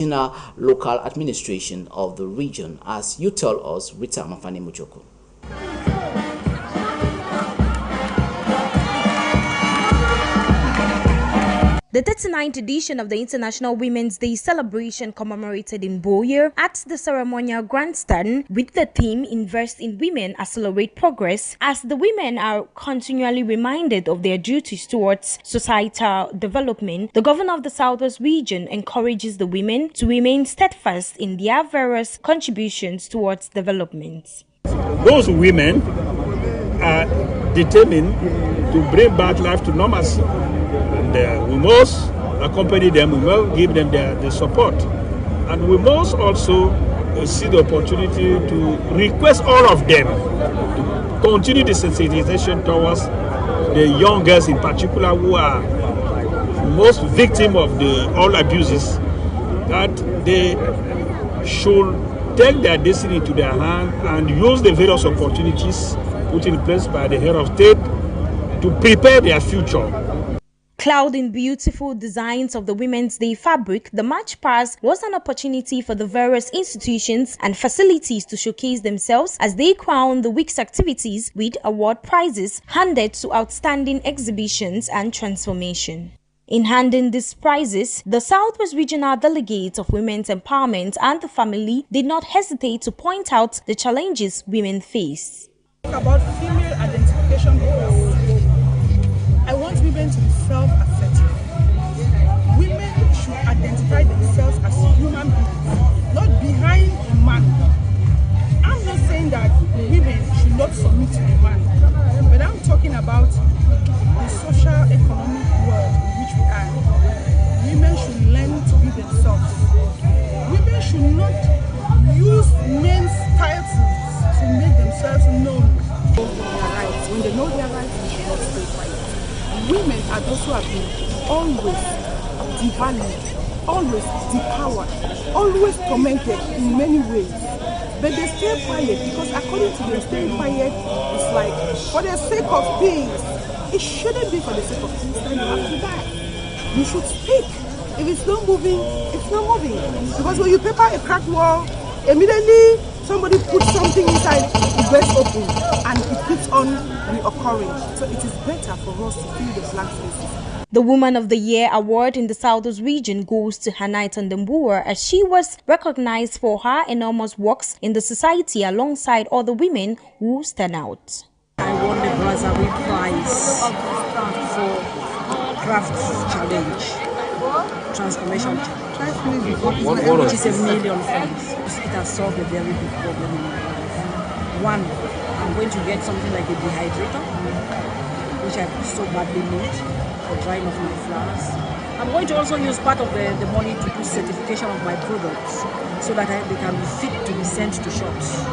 local administration of the region, as you tell us, Rita Mafani Muchoko. The 39th edition of the International Women's Day celebration commemorated in Boyer at the ceremonial grandstand with the theme Invest in Women, Accelerate Progress, as the women are continually reminded of their duties towards societal development. The governor of the Southwest region encourages the women to remain steadfast in their various contributions towards development. Those women are determined to bring back life to normalcy. And we must accompany them, we must give them the support. And we must also see the opportunity to request all of them to continue the sensitization towards the young girls in particular who are most victim of all abuses, that they should take their destiny into their hand and use the various opportunities put in place by the head of state to prepare their future. Clad in beautiful designs of the Women's Day fabric, the March Past was an opportunity for the various institutions and facilities to showcase themselves as they crown the week's activities with award prizes handed to outstanding exhibitions and transformation. In handing these prizes, the Southwest Regional Delegate of Women's Empowerment and the Family did not hesitate to point out the challenges women face. About female identification, I want women to be self-assertive. Women should identify themselves as human beings, not behind a man. I'm not saying that women should not submit to a man, but I'm talking about the social economic world in which we are. Women should learn to be themselves. Women should not use men's titles to make themselves known. When they know their rights, they should not stay quiet. Women are those who have been always devalued, always depowered, always tormented in many ways. But they stay quiet because according to them, staying quiet is like for the sake of peace. It shouldn't be for the sake of peace, then you have to die. You should speak. If it's not moving, it's not moving. Because when you paper a cracked wall, immediately somebody puts something inside, it bursts open, and it keeps on reoccurring. So it is better for us to fill the blank spaces. The Woman of the Year award in the Southwest region goes to Hanaitan Dembua, as she was recognized for her enormous works in the society alongside other women who stand out. I won the Brazzaville Prize for Crafts Challenge, Transformation Challenge, which is $1 million. It has solved a very big problem in my life. One, I'm going to get something like a dehydrator, which I so badly need for drying off my flowers. I'm going to also use part of the money to do certification of my products so that they can be fit to be sent to shops.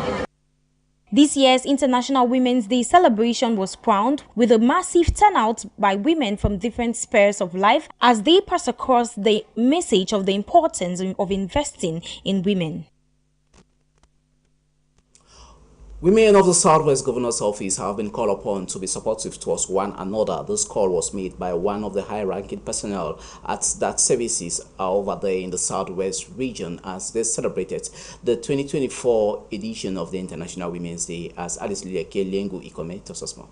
This year's International Women's Day celebration was crowned with a massive turnout by women from different spheres of life as they pass across the message of the importance of investing in women. Women of the Southwest Governor's Office have been called upon to be supportive towards one another. This call was made by one of the high-ranking personnel at that services over there in the Southwest region as they celebrated the 2024 edition of the International Women's Day, as Alice Lileke Lengu Ikome tells us more.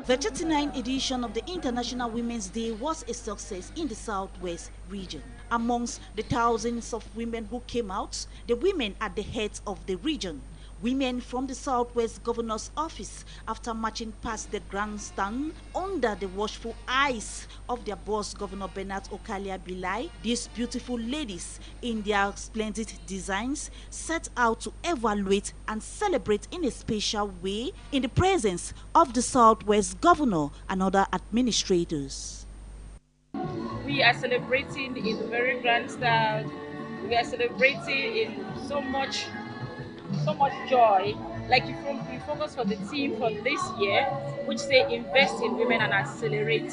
The 39th edition of the International Women's Day was a success in the Southwest region. Amongst the thousands of women who came out, the women at the head of the region, women from the Southwest Governor's Office, after marching past the grandstand under the watchful eyes of their boss, Governor Bernard Okalia Bilai, these beautiful ladies, in their splendid designs, set out to evaluate and celebrate in a special way in the presence of the Southwest Governor and other administrators. We are celebrating in very grand style. We are celebrating in so much joy. Like you focus for the theme for this year, which say invest in women and accelerate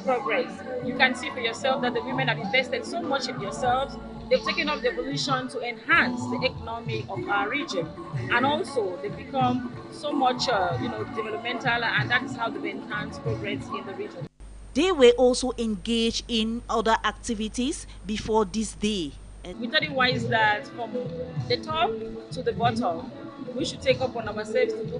progress. You can see for yourself that the women have invested so much in themselves. They've taken up the volition to enhance the economy of our region, and also they've become so much developmental, and that is how they've enhanced progress in the region. They were also engaged in other activities before this day. We thought it wise that from the top to the bottom, we should take up on ourselves to do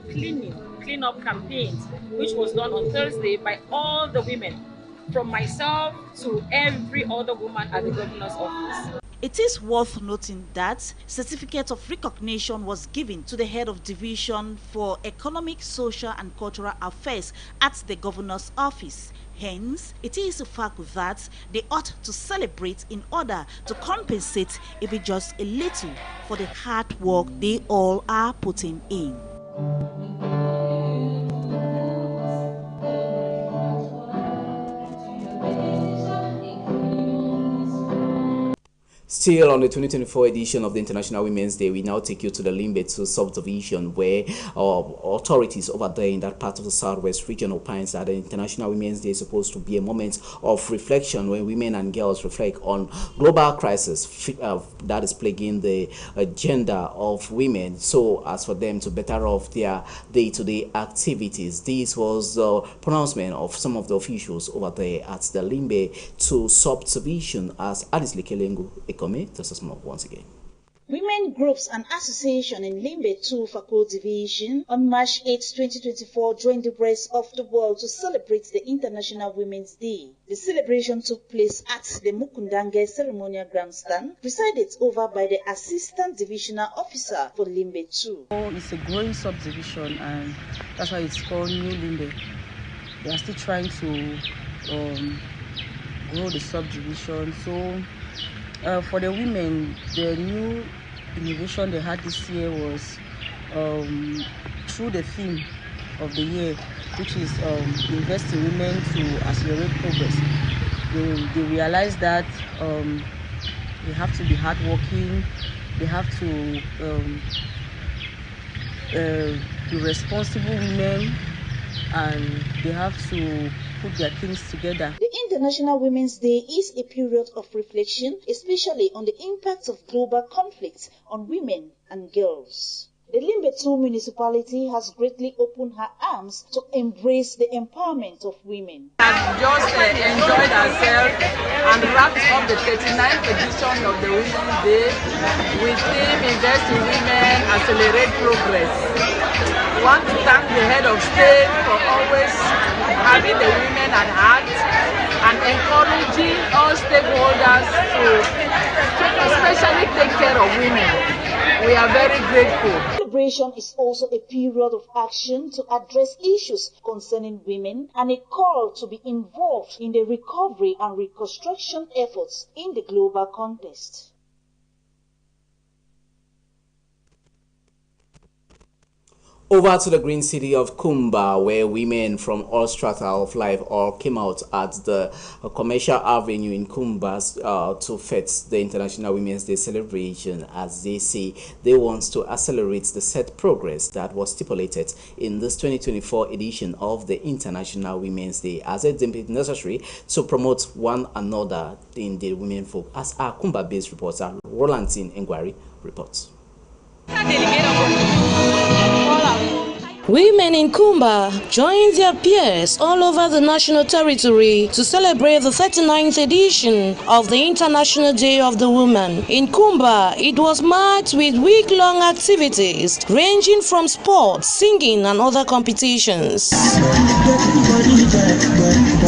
clean-up campaigns, which was done on Thursday by all the women, from myself to every other woman at the governor's office. It is worth noting that certificate of recognition was given to the head of division for economic, social and cultural affairs at the governor's office. Hence, it is a fact that they ought to celebrate in order to compensate, if it's just a little, for the hard work they all are putting in. Still on the 2024 edition of the International Women's Day, we now take you to the Limbe 2 subdivision, where authorities over there in that part of the Southwest region opines that the International Women's Day is supposed to be a moment of reflection when women and girls reflect on global crisis that is plaguing the agenda of women, so as for them to better off their day-to-day activities. This was the pronouncement of some of the officials over there at the Limbe 2 subdivision, as Alice Lekelengu tells us more once again. Women groups and association in Limbe 2 Fako Division on March 8, 2024 joined the rest of the world to celebrate the International Women's Day. The celebration took place at the Mukundange Ceremonial Grandstand, presided over by the Assistant Divisional Officer for Limbe 2. It's a growing subdivision, and that's why it's called New Limbe. They are still trying to grow the subdivision. So for the women, the new innovation they had this year was through the theme of the year, which is invest in women to accelerate progress. They realized that they have to be hardworking, they have to be responsible women, and they have to put their things together. The International Women's Day is a period of reflection, especially on the impacts of global conflicts on women and girls. The Limbe 2 municipality has greatly opened her arms to embrace the empowerment of women. We have just enjoyed ourselves and wrapped up the 39th edition of the Women's Day with theme Invest in Women, Accelerate Progress. We want to thank the head of state for always having the women at heart and encouraging all stakeholders to especially take care of women. We are very grateful. Celebration is also a period of action to address issues concerning women and a call to be involved in the recovery and reconstruction efforts in the global context. Over to the green city of Kumba, where women from all strata of life all came out at the commercial avenue in Kumba to fete the International Women's Day celebration, as they say they want to accelerate the set progress that was stipulated in this 2024 edition of the International Women's Day, as it deemed it necessary to promote one another in the women folk, as our Kumba-based reporter Rolantine Ngwari reports. Women in Kumba joined their peers all over the national territory to celebrate the 39th edition of the International Day of the Woman. In Kumba, it was marked with week-long activities ranging from sports, singing and other competitions.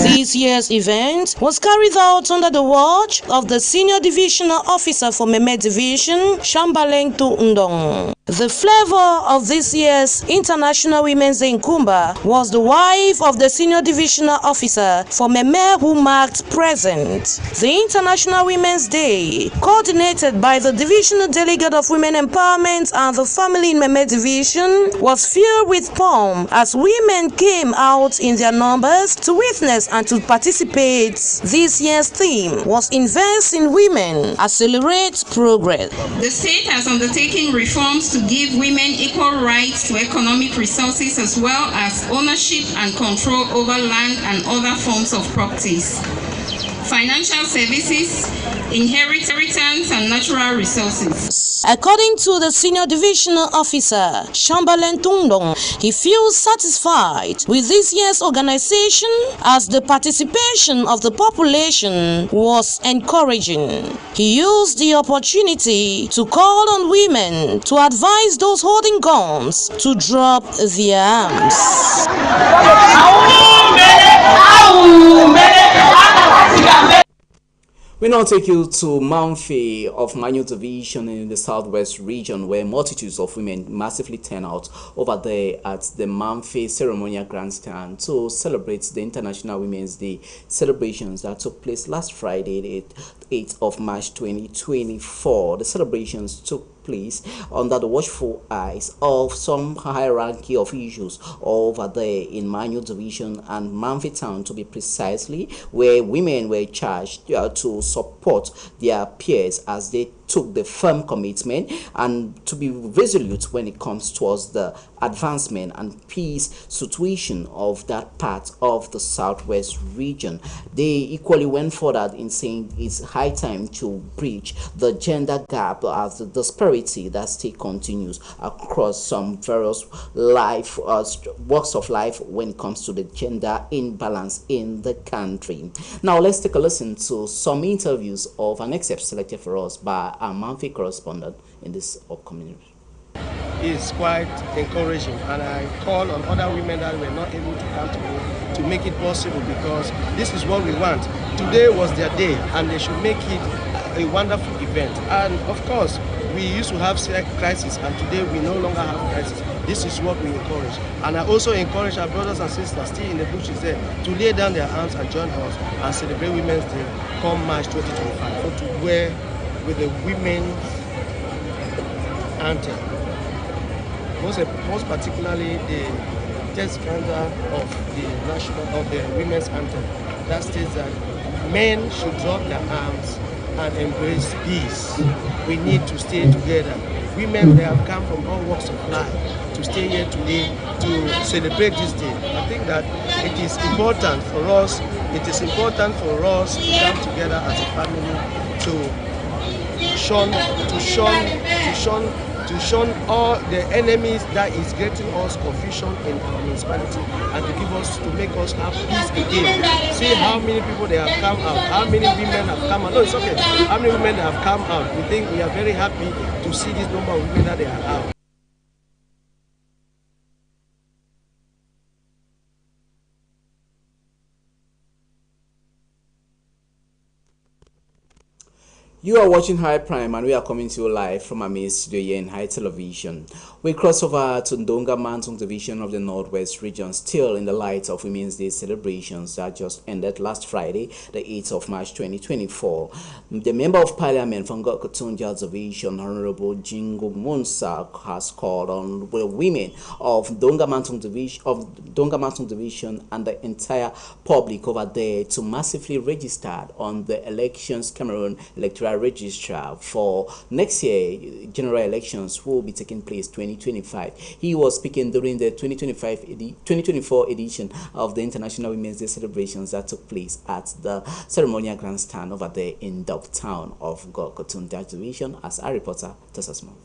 This year's event was carried out under the watch of the Senior Divisional Officer for Meme Division, Shambaleng Tu Ndong. The flavor of this year's International Women's Day in Kumba was the wife of the Senior Divisional Officer for Meme, who marked present. The International Women's Day, coordinated by the Divisional Delegate of Women Empowerment and the Family in Meme Division, was filled with pomp as women came out in their numbers to witness and to participate. This year's theme was Invest in Women, Accelerate Progress. The state has undertaken reforms to give women equal rights to economic resources as well as ownership and control over land and other forms of properties. financial services, inheritance, and natural resources. According to the Senior Divisional Officer, Chamberlain Tundong, he feels satisfied with this year's organization as the participation of the population was encouraging. He used the opportunity to call on women to advise those holding guns to drop their arms. We now take you to Mamfe of Manyu Division in the Southwest region, where multitudes of women massively turn out over there at the Mamfe Ceremonial Grandstand to celebrate the International Women's Day celebrations that took place last Friday, the 8th of March 2024. The celebrations took place under the watchful eyes of some high-ranking officials over there in Manyu Division and Mamfe Town, to be precisely, where women were charged to support their peers as they took the firm commitment and to be resolute when it comes towards the advancement and peace situation of that part of the Southwest region. They equally went further in saying it's high time to bridge the gender gap as the disparity that still continues across some various life walks of life when it comes to the gender imbalance in the country. Now let's take a listen to some interviews of an excerpt selected for us by our Mamfe correspondent in this upcoming. It's quite encouraging, and I call on other women that were not able to come to me to make it possible, because this is what we want. Today was their day and they should make it a wonderful event. And of course, we used to have crisis, and today we no longer have crisis. This is what we encourage. And I also encourage our brothers and sisters still in the bushes there to lay down their arms and join us and celebrate Women's Day come March 2025. To wear with the women's anthem. Most particularly the text stanza of the women's anthem that states that men should drop their arms and embrace peace. We need to stay together. Women, they have come from all walks of life to stay here today to celebrate this day. I think that it is important for us. It is important for us to come together as a family to shun all the enemies that is getting us confusion in our municipality, and to make us have peace again. See how many people they have come out, how many women have come out. No, it's okay. How many women have come out? We are very happy to see this number of women that they are out. You are watching High Prime, and we are coming to you live from our main studio here in High Television. We cross over to Ndonga Mantong Division of the Northwest region, still in the light of Women's Day celebrations that just ended last Friday, the 8th of March 2024. The Member of Parliament from Gokotunja Division, Honorable Jingo Monsak, has called on the women of Ndonga Mantong Division and the entire public over there to massively register on the Elections Cameroon Electoral Registrar for next year. General elections will be taking place 2025. He was speaking during the 2024 edition of the International Women's Day celebrations that took place at the Ceremonial Grandstand over there in Dub Town of Gokotunja Division, as our reporter tells us more.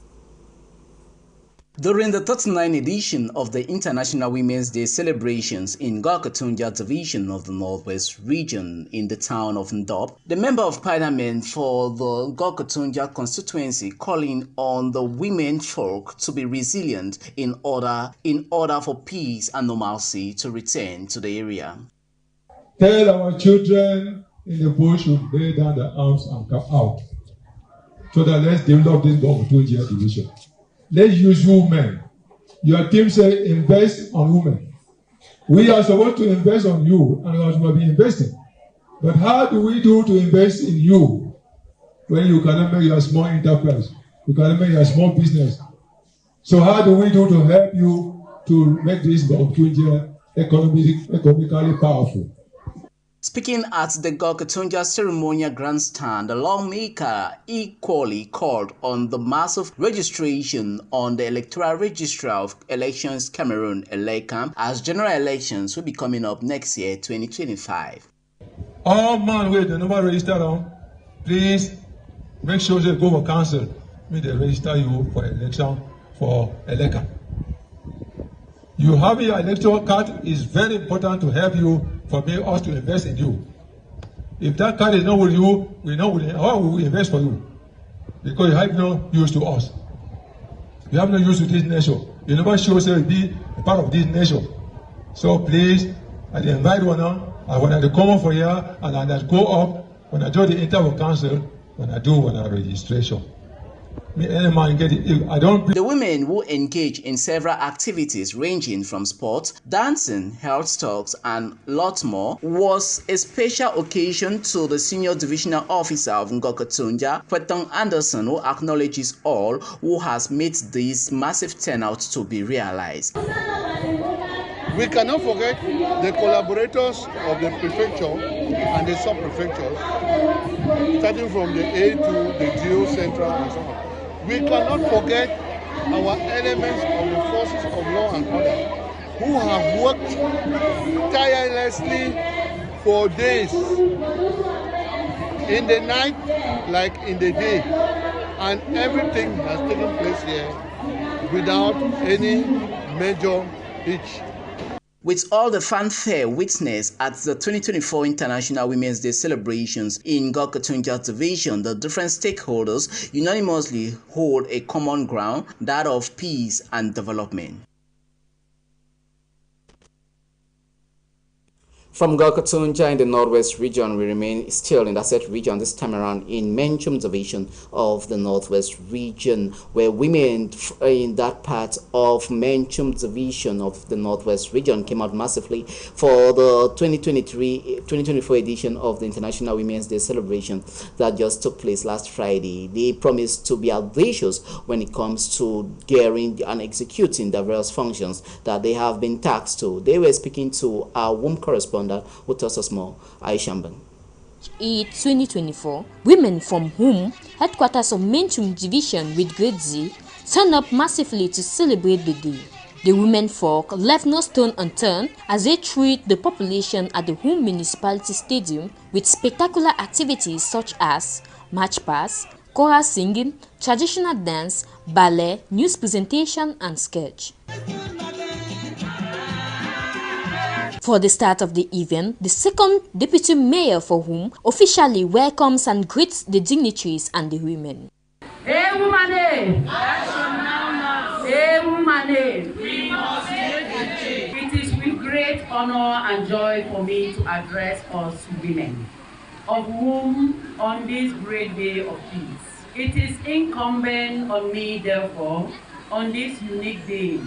During the 39th edition of the International Women's Day celebrations in Gokotunja Division of the Northwest region in the town of Ndop, the Member of Parliament for the Gokotunja constituency calling on the women folk to be resilient in order for peace and normalcy to return to the area. Tell our children in the bush to lay down their arms and come out, so that let's develop this Gokotunja division. Let's use women. Your team said invest on women. We are supposed to invest on you, and we are supposed to be investing. But how do we do to invest in you when you cannot make your small enterprise? You cannot make your small business. So how do we do to help you to make this Gokotunja economically powerful? Speaking at the Gokotunja Ceremonial Grandstand, the lawmaker equally called on the massive registration on the Electoral Registrar of Elections Cameroon, ELECAM, as general elections will be coming up next year, 2025. All man with the number register on, please make sure they go for council. May they register you for election for Eleka. You have your electoral card is very important to help you for me us to invest in you. If that card is not with you, we know how we will invest for you. Because you have no use to us. You have no use to this nation. You never show yourself to be a part of this nation. So please, I invite one on, and when I come for here, and I go up, when I join the interval council, when I do registration. The women who engage in several activities ranging from sport, dancing, health talks, and lots more was a special occasion to the senior divisional officer of Ngor-Katunja, Kwetong Anderson, who acknowledges all who has made this massive turnout to be realized. We cannot forget the collaborators of the prefecture and the sub-prefectures, starting from the A to the Geo Central and so on. We cannot forget our elements of the forces of law and order who have worked tirelessly for days, in the night like in the day, and everything has taken place here without any major hitch. With all the fanfare witnessed at the 2024 International Women's Day celebrations in Ngor-Katunja Division, the different stakeholders unanimously hold a common ground, that of peace and development. From Ngor-Katunja in the Northwest region, we remain still in the Asset region, this time around in Menchum division of the Northwest region, where women in that part of Menchum division of the Northwest region came out massively for the 2024 edition of the International Women's Day celebration that just took place last Friday. They promised to be audacious when it comes to gearing and executing the various functions that they have been tasked to. They were speaking to our womb correspondent who tells us more, Aishamban. In 2024, women from whom headquarters of Menchum Division with Great Z turned up massively to celebrate the day. The women folk left no stone unturned as they treat the population at the Hum Municipality Stadium with spectacular activities such as march past, choral singing, traditional dance, ballet, news presentation, and sketch. For the start of the event, the second deputy mayor for whom officially welcomes and greets the dignitaries and the women. Hey woman, hey woman, we must make a change. It is with great honor and joy for me to address us women, of whom on this great day of peace, it is incumbent on me, therefore, on this unique day,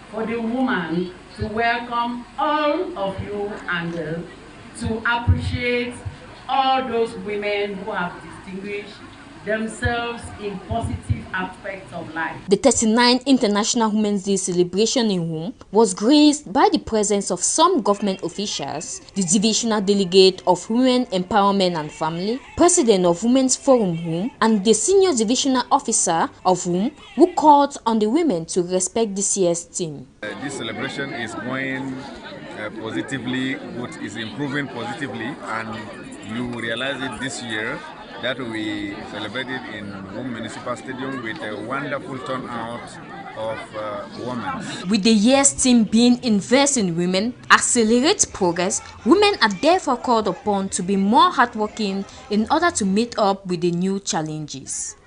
for the woman to welcome all of you and to appreciate all those women who have distinguished themselves in positive aspects of life. The 39th International Women's Day celebration in Whom was graced by the presence of some government officials, the divisional delegate of Women Empowerment and Family, president of Women's Forum Whom, and the senior divisional officer of Whom, who called on the women to respect this year's theme. This celebration is going positively, good, is improving positively, and you realize it this year that we celebrated in Wum Municipal Stadium with a wonderful turnout of women. With the year's theme being Invest in Women, Accelerate Progress, women are therefore called upon to be more hardworking in order to meet up with the new challenges.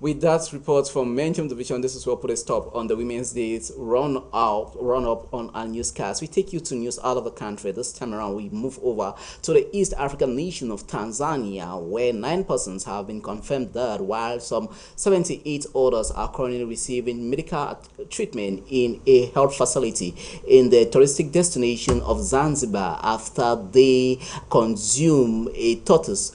With that report from Menchum Division, this is where we put a stop on the Women's Day's run up on our newscast. We take you to news out of the country. This time around, we move over to the East African nation of Tanzania, where 9 persons have been confirmed dead, while some 78 others are currently receiving medical treatment in a health facility in the touristic destination of Zanzibar after they consume a tortoise,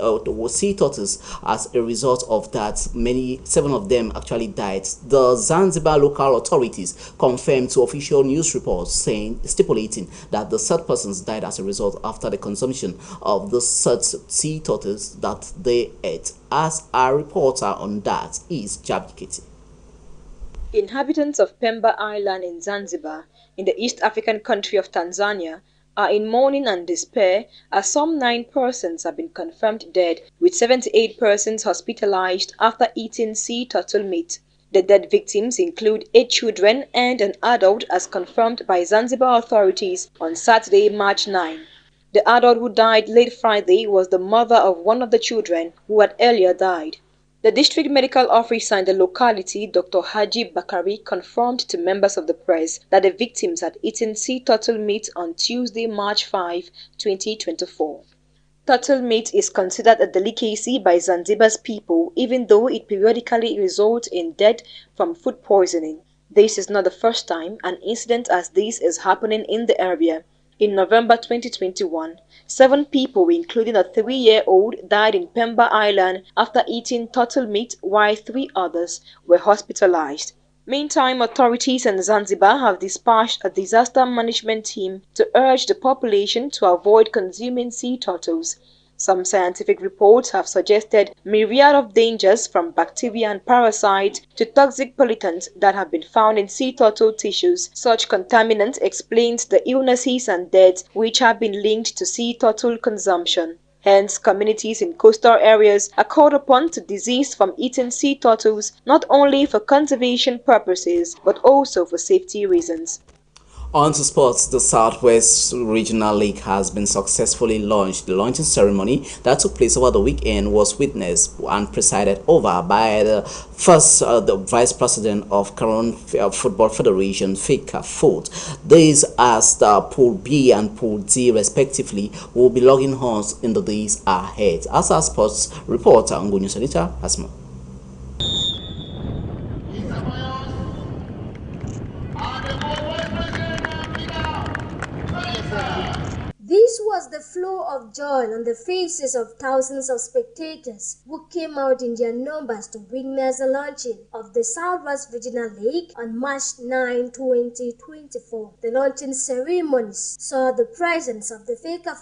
sea tortoise. As a result of that, 7 of them actually died. The Zanzibar local authorities confirmed to official news reports stipulating that the third persons died as a result after the consumption of the third sea tortoise that they ate. As our reporter on that is Jabikiti. Inhabitants of Pemba Island in Zanzibar, in the East African country of Tanzania, are in mourning and despair as some 9 persons have been confirmed dead, with 78 persons hospitalized after eating sea turtle meat. The dead victims include 8 children and an adult as confirmed by Zanzibar authorities on Saturday, March 9. The adult who died late Friday was the mother of one of the children who had earlier died. The district medical officer in the locality, Dr. Haji Bakari, confirmed to members of the press that the victims had eaten sea turtle meat on Tuesday, March 5, 2024. Turtle meat is considered a delicacy by Zanzibar's people, even though it periodically results in death from food poisoning. This is not the first time an incident as this is happening in the area. In November 2021, 7 people, including a 3-year-old, died in Pemba Island after eating turtle meat, while 3 others were hospitalized. Meantime, authorities in Zanzibar have dispatched a disaster management team to urge the population to avoid consuming sea turtles. Some scientific reports have suggested myriad of dangers from bacteria and parasites to toxic pollutants that have been found in sea turtle tissues. Such contaminants explains the illnesses and deaths which have been linked to sea turtle consumption. Hence, communities in coastal areas are called upon to desist from eating sea turtles not only for conservation purposes but also for safety reasons. On to sports, the Southwest Regional League has been successfully launched. The launching ceremony that took place over the weekend was witnessed and presided over by the Vice President of Cameroon Football Federation, Fika Foot. These as the Pool B and Pool D respectively will be logging horns in the days ahead. As our sports reporter, Ngunyu Sanita has more. This was the flow of joy on the faces of thousands of spectators who came out in their numbers to witness the launching of the Southwest Regional League on March 9, 2024. The launching ceremonies saw the presence of the FECA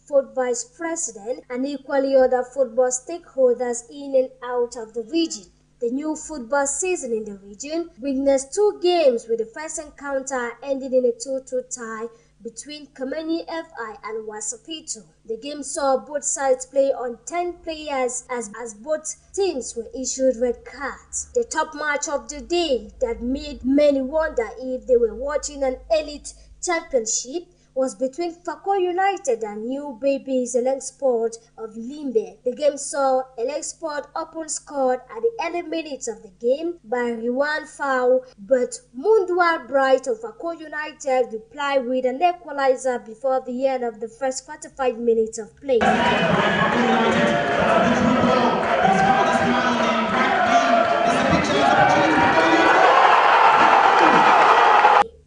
Foot Vice President and equally other football stakeholders in and out of the region. The new football season in the region witnessed 2 games, with the first encounter ending in a 2-2 tie between Kamani FI and Wasapito. The game saw both sides play on 10 players as both teams were issued red cards. The top match of the day that made many wonder if they were watching an elite championship was between Fako United and New Babies Elengsport of Limbe. The game saw Elengsport open scored at the early minutes of the game by Riwan Fowl, but Mundwar Bright of Fako United replied with an equalizer before the end of the first 45 minutes of play.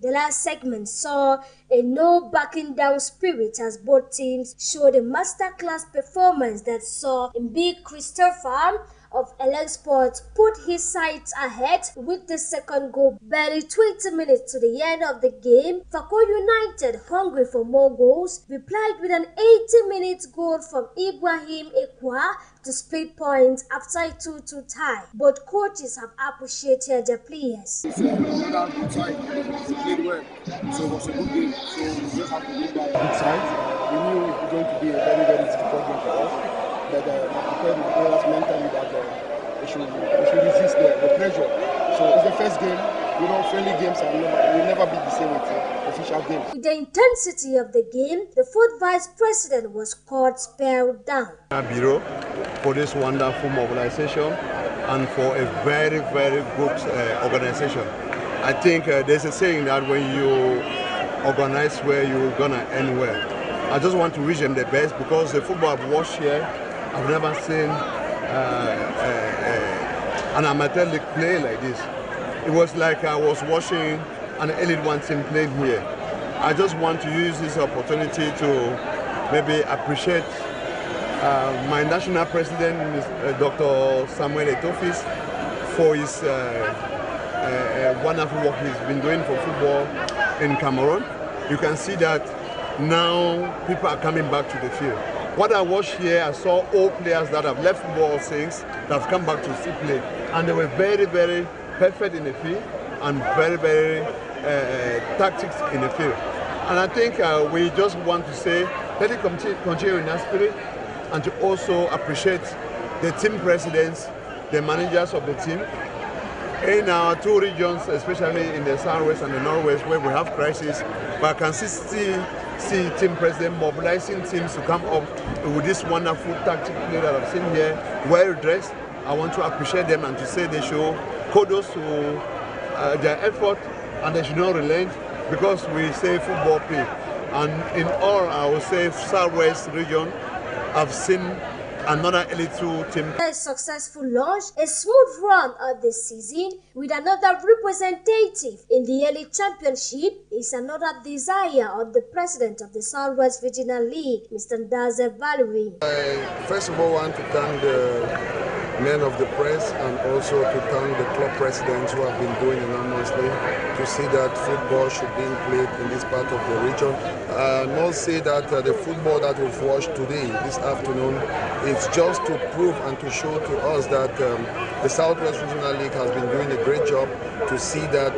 The last segment saw a no backing down spirit as both teams showed a masterclass performance that saw Mbi Christopher of Elengsport put his sights ahead with the second goal barely 20 minutes to the end of the game. Fako United, hungry for more goals, replied with an 80-minute goal from Ibrahim Ekwa to split points after a 2-2 tie. Both coaches have appreciated their players. Played well, so it was a good game. So we just have to win by good side. We knew it was going to be a very, very difficult game for us. But we prepared the players mentally that they should resist the pressure. So it's the first game. You know, friendly games will never be the same with official games. With the intensity of the game, the fourth vice president was caught spellbound. Bureau for this wonderful mobilization and for a very, very good organization. I think there's a saying that when you organize well, you're gonna end well. I just want to wish them the best because the football I've watched here, I've never seen an amateur league play like this. It was like I was watching an Elite One team playing here. I just want to use this opportunity to maybe appreciate my national president, Dr. Samuel Etofis, for his wonderful work he's been doing for football in Cameroon. You can see that now people are coming back to the field. What I watched here, I saw all players that have left football since that have come back to see play, and they were very, very perfect in the field. and very, very tactics in the field. And I think we just want to say, let it continue in that spirit, and to also appreciate the team presidents, the managers of the team. In our two regions, especially in the Southwest and the Northwest, where we have crisis, but I can still see team president mobilizing teams to come up with this wonderful tactic play that I've seen here, well dressed. I want to appreciate them and to say they show kudos to their effort, and they should not relent, because we say football play. And in all, I would say Southwest region, I've seen another Elite 2 team. A successful launch, a smooth run of the season with another representative in the Elite Championship is another desire of the president of the Southwest Regional League, Mr. Ndaze Valerie. I first of all want to thank the men of the press and also to thank the club presidents who have been doing enormously to see that football should be played in this part of the region. I must say that the football that we've watched today, this afternoon, is just to prove and to show to us that the Southwest Regional League has been doing a great job to see that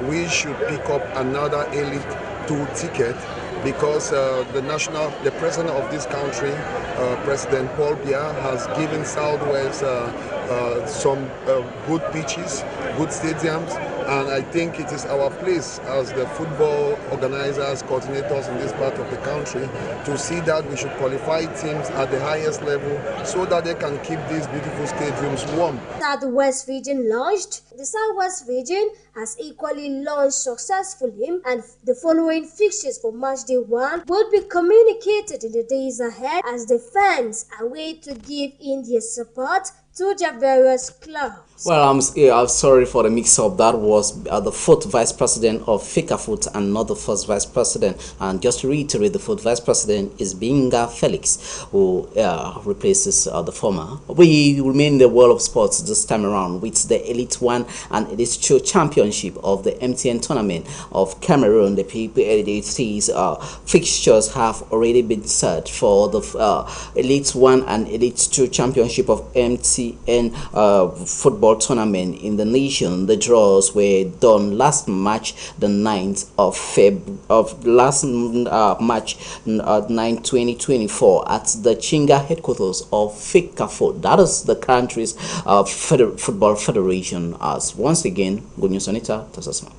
we should pick up another Elite 2 ticket, because the president of this country, President Paul Biya, has given Southwest some good pitches, good stadiums, and I think it is our place as the football organizers, coordinators in this part of the country to see that we should qualify teams at the highest level so that they can keep these beautiful stadiums warm. Southwest region launched. The Southwest region has equally launched successfully, and the following fixtures for match day 1 will be communicated in the days ahead as the fans await to give in their support to their various clubs. Well, I'm sorry for the mix-up. That was the 4th Vice President of Fecafoot and not the 1st Vice President. And just to reiterate, the 4th Vice President is Binga Felix, who replaces the former. We remain in the world of sports this time around with the Elite 1 and Elite 2 Championship of the MTN Tournament of Cameroon. The PPLDC's fixtures have already been set for the Elite 1 and Elite 2 Championship of MTN football tournament in the nation. The draws were done last March the 9th of March 9, 2024 at the Chinga headquarters of Fecafoot. That is the country's football federation. As once again, good news, Anita Tasasma.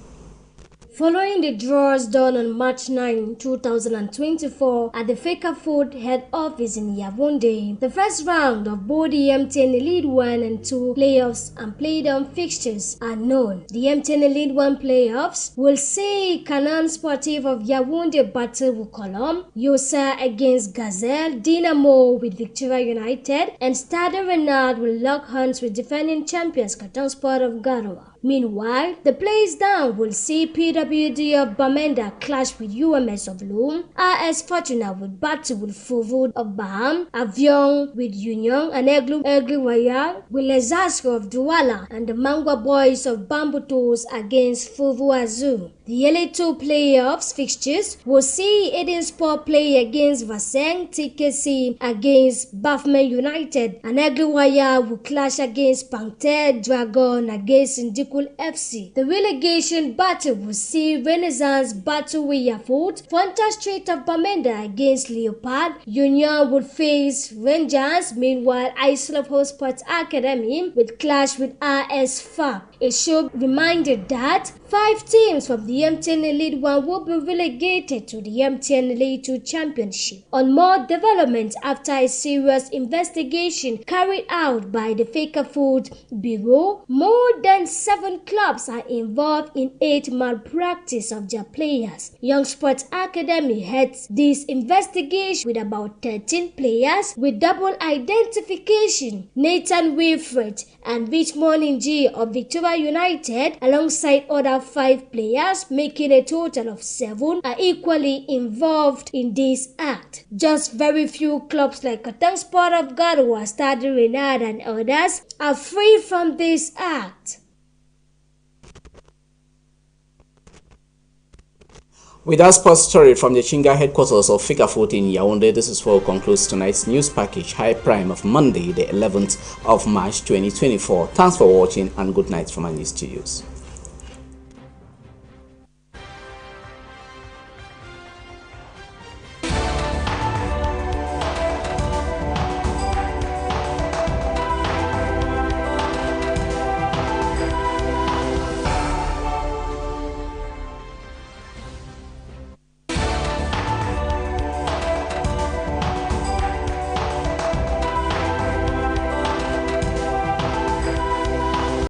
Following the draws done on March 9, 2024 at the Fecafoot head office in Yaoundé, the first round of both the MTN Elite 1 and 2 playoffs and play-down fixtures are known. The MTN Elite 1 playoffs will see Canaan Sportif of Yaoundé battle with Colombe, Yosa against Gazelle, Dynamo with Victoria United, and Stade Renard will lock hands with defending champions Canton Sport of Garoua. Meanwhile, the plays down will see PWD of Bamenda clash with UMS of Loum, RS Fortuna with battle with Fauveau of Baham, Avion with Union, and Aigle Royal with Les Astres of Douala, and the Mangwa Boys of Bamboutos against Fauveau Azul. The Elite 2 playoffs fixtures will see Eden Sport play against Vaseng, TKC against Bafman United, and Aigle Royal will clash against Panther Dragon against Indikul FC. The relegation battle will see Renaissance battle with Yafoot, Fanta Street of Bamenda against Leopard, Union would face Rangers, meanwhile Islop Host Sports Academy would clash with RS FAP. It should be reminded that 5 teams from the MTN Elite 1 will be relegated to the MTN Elite 2 Championship. On more developments after a serious investigation carried out by the Fecafoot Bureau, more than 7 clubs are involved in 8 malpractice of their players. Young Sports Academy heads this investigation with about 13 players with double identification. Nathan Wilfred and Richmond Inji of Victoria United, alongside other 5 players, making a total of 7, are equally involved in this act. Just very few clubs like Canton Sport of Garoua, Stade Renard and others are free from this act. With that sports story from the Chinga headquarters of Fecafoot in Yaoundé, this is where we conclude tonight's news package, High Prime of Monday, the 11th of March 2024. Thanks for watching and good night from our news studios.